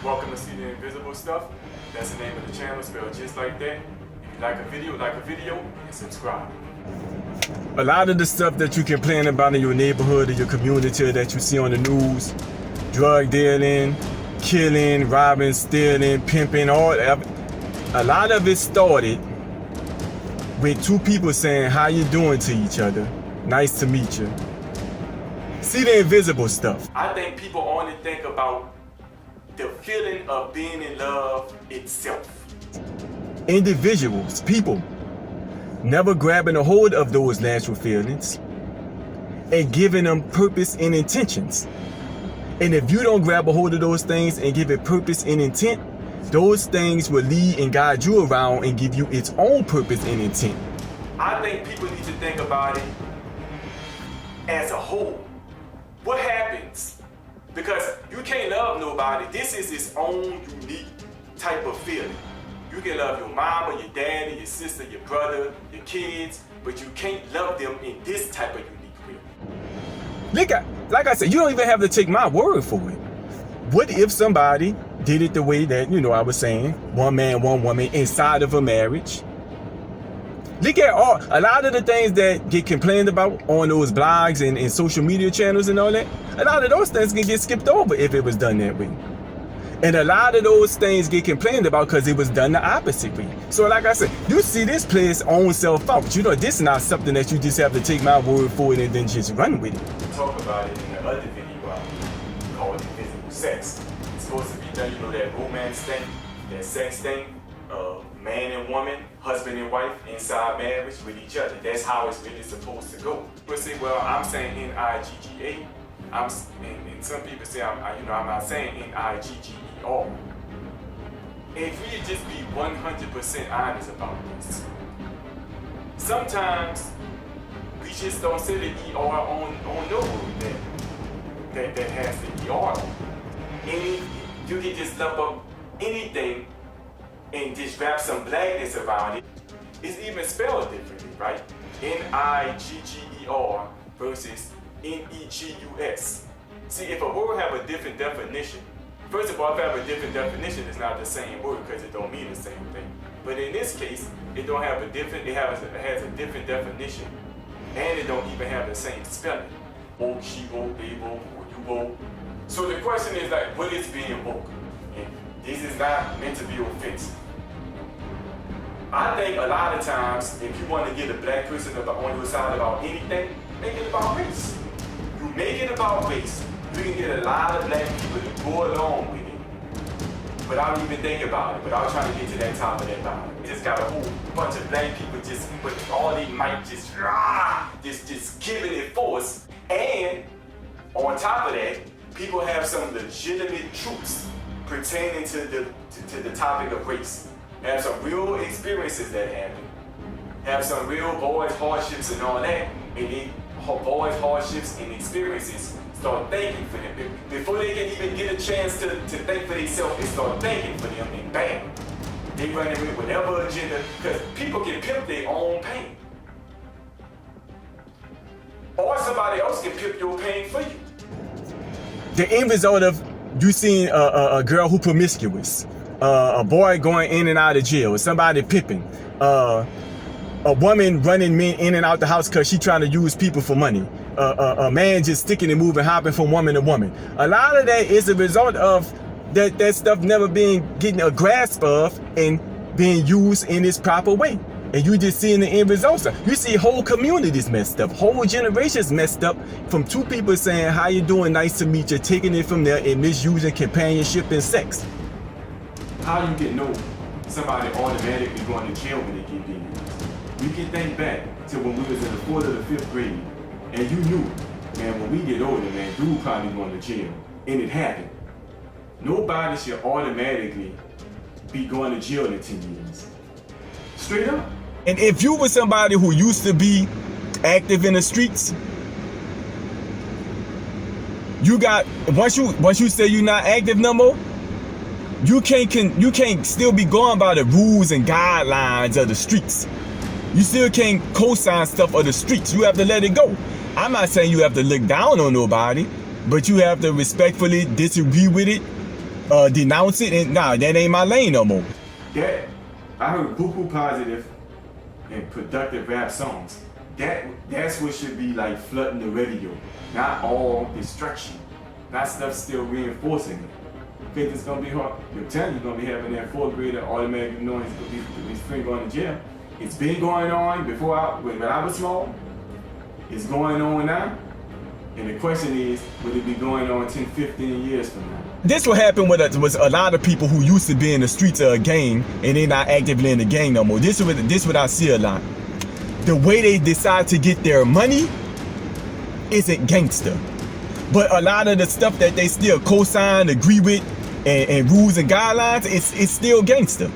Welcome to See the Invisible Stuff. That's the name of the channel, spelled just like that. If you like a video, and subscribe. A lot of the stuff that you complain about in your neighborhood or your community that you see on the news, drug dealing, killing, robbing, stealing, pimping, a lot of it started with two people saying, "How you doing?" to each other. "Nice to meet you." See the invisible stuff. I think people only think about the feeling of being in love itself. Individuals, people, never grabbing a hold of those natural feelings and giving them purpose and intentions. And if you don't grab a hold of those things and give it purpose and intent, those things will lead and guide you around and give you its own purpose and intent. I think people need to think about it as a whole. What happens? Because you can't love nobody. This is its own unique type of feeling. You can love your mama, your daddy, your sister, your brother, your kids, but you can't love them in this type of unique way. Like I said, you don't even have to take my word for it. What if somebody did it the way that, I was saying, one man, one woman inside of a marriage? Look at a lot of the things that get complained about on those blogs and social media channels and all that. A lot of those things can get skipped over if it was done that way. And a lot of those things get complained about because it was done the opposite way. So like I said, you see this play its own self out. This is not something that you just have to take my word for it and then just run with it. Talk about it in the other video called Invisible Sex. It's supposed to be done, that romance thing, that sex thing. Man and woman, husband and wife, inside marriage with each other. That's how it's really supposed to go. People say, well, I'm saying N-I-G-G-A. And some people say, I'm not saying N-I-G-G-E-R. If we just be 100% honest about this, sometimes we just don't say the E-R on no word that has the E-R on it. You can just lump up anything and just wrap some blackness around it. It's even spelled differently, right? N-I-G-G-E-R versus N-E-G-U-S. See, if a word have a different definition, first of all, if it have a different definition, it's not the same word because it don't mean the same thing. But in this case, it has a different definition, and it don't even have the same spelling. Woke, she woke, they woke, or you woke. So the question is what is being woke? And this is not meant to be offensive. I think a lot of times, if you want to get a black person on your side about anything, make it about race. You make it about race, you can get a lot of black people to go along with it without even thinking about it, without trying to get to that top of that line. You just got a whole bunch of black people just with all they might just giving it force. And on top of that, people have some legitimate truths pertaining to the topic of race. Have some real experiences that happen. Have some real boys' hardships and all that. And then boys' hardships and experiences start thinking for them. Before they can even get a chance to think for themselves, they start thinking for them, and bam, they run in with whatever agenda, because people can pimp their own pain. Or somebody else can pimp your pain for you. The end result of you seeing a girl who promiscuous, a boy going in and out of jail, somebody pimping, a woman running men in and out the house because she trying to use people for money, a man just sticking and moving, hopping from woman to woman. A lot of that is a result of that stuff never getting a grasp of and being used in its proper way. And you just seeing the end results. You see whole communities messed up, whole generations messed up from two people saying, "How you doing? Nice to meet you," taking it from there and misusing companionship and sex. How you can know somebody automatically going to jail when they get there? You can think back to when we was in the 4th or the 5th grade, and you knew, man, when we get older, man, dude probably going to jail. And it happened. Nobody should automatically be going to jail in 10 years. Straight up. And if you were somebody who used to be active in the streets, once you say you're not active no more, you can't still be going by the rules and guidelines of the streets. You still can't co-sign stuff of the streets. You have to let it go. I'm not saying you have to look down on nobody, but you have to respectfully disagree with it denounce it, and nah, that ain't my lane no more. That I heard buku positive and productive rap songs. That's what should be like flooding the radio, not all destruction, not stuff still reinforcing it. Because it's gonna be hard. I'm telling you, you're gonna be having that fourth grader automatically knowing his friend going to jail. It's been going on before when I was small. It's going on now. And the question is, will it be going on 10, 15 years from now? This what happened with was a lot of people who used to be in the streets of a gang and they're not actively in the gang no more. This what I see a lot. The way they decide to get their money isn't gangster. But a lot of the stuff that they still co-sign, agree with, and rules and guidelines, it's still gangster.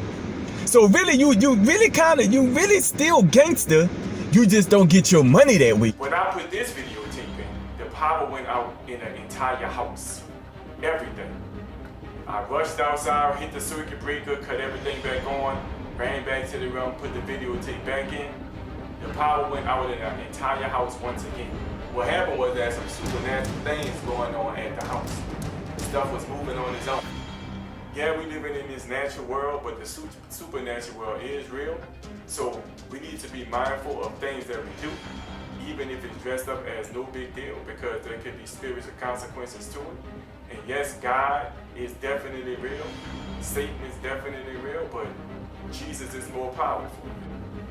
So really, you really still gangster. You just don't get your money that way. When I put this videotape in, the power went out in an entire house. Everything. I rushed outside, hit the circuit breaker, cut everything back on, ran back to the room, put the videotape back in. The power went out in an entire house once again. What happened was that some supernatural things going on at the house. Stuff was moving on its own. Yeah, we living in this natural world, but the supernatural world is real. So we need to be mindful of things that we do, even if it's dressed up as no big deal, because there could be spiritual consequences to it. And yes, God is definitely real. Satan is definitely real, but Jesus is more powerful.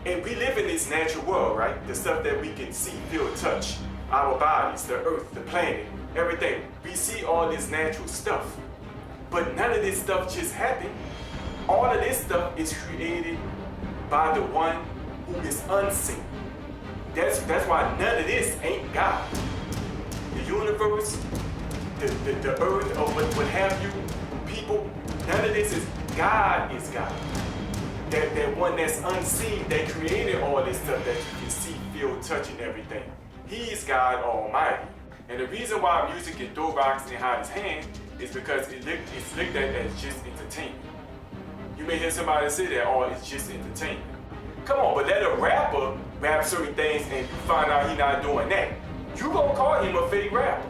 And we live in this natural world, right? The stuff that we can see, feel, touch, our bodies, the earth, the planet, everything. We see all this natural stuff. But none of this stuff just happened. All of this stuff is created by the one who is unseen. That's why none of this ain't God. The universe, the earth, or what have you, people, none of this is God is God. That one that's unseen, that created all this stuff that you can see, feel, touch, and everything. He's God Almighty. And the reason why music can throw rocks and hide his hand is because it's looked at as just entertainment. You may hear somebody say that, oh, it's just entertainment. Come on, but let a rapper rap certain things and you find out he's not doing that. You gonna call him a fake rapper.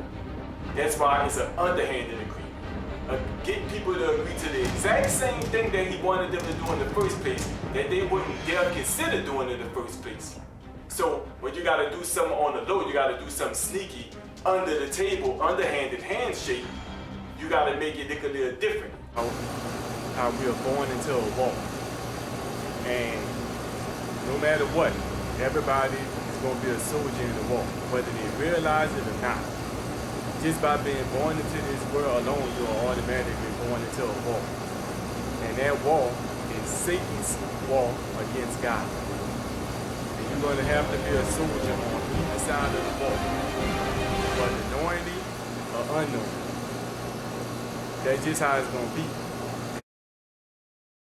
That's why it's an underhanded agreement. Get people to agree to the exact same thing that he wanted them to do in the first place, that they wouldn't dare consider doing in the first place. So when you gotta do something on the low, you gotta do something sneaky, under the table, underhanded handshake, you gotta make it look a little different. How we are born into a wall. And no matter what, everybody is gonna be a soldier in the war, whether they realize it or not. Just by being born into this world alone, you are automatically born into a war. And that war is Satan's war against God. And you're going to have to be a soldier on either side of the war, whether knowingly or unknowingly. That's just how it's going to be.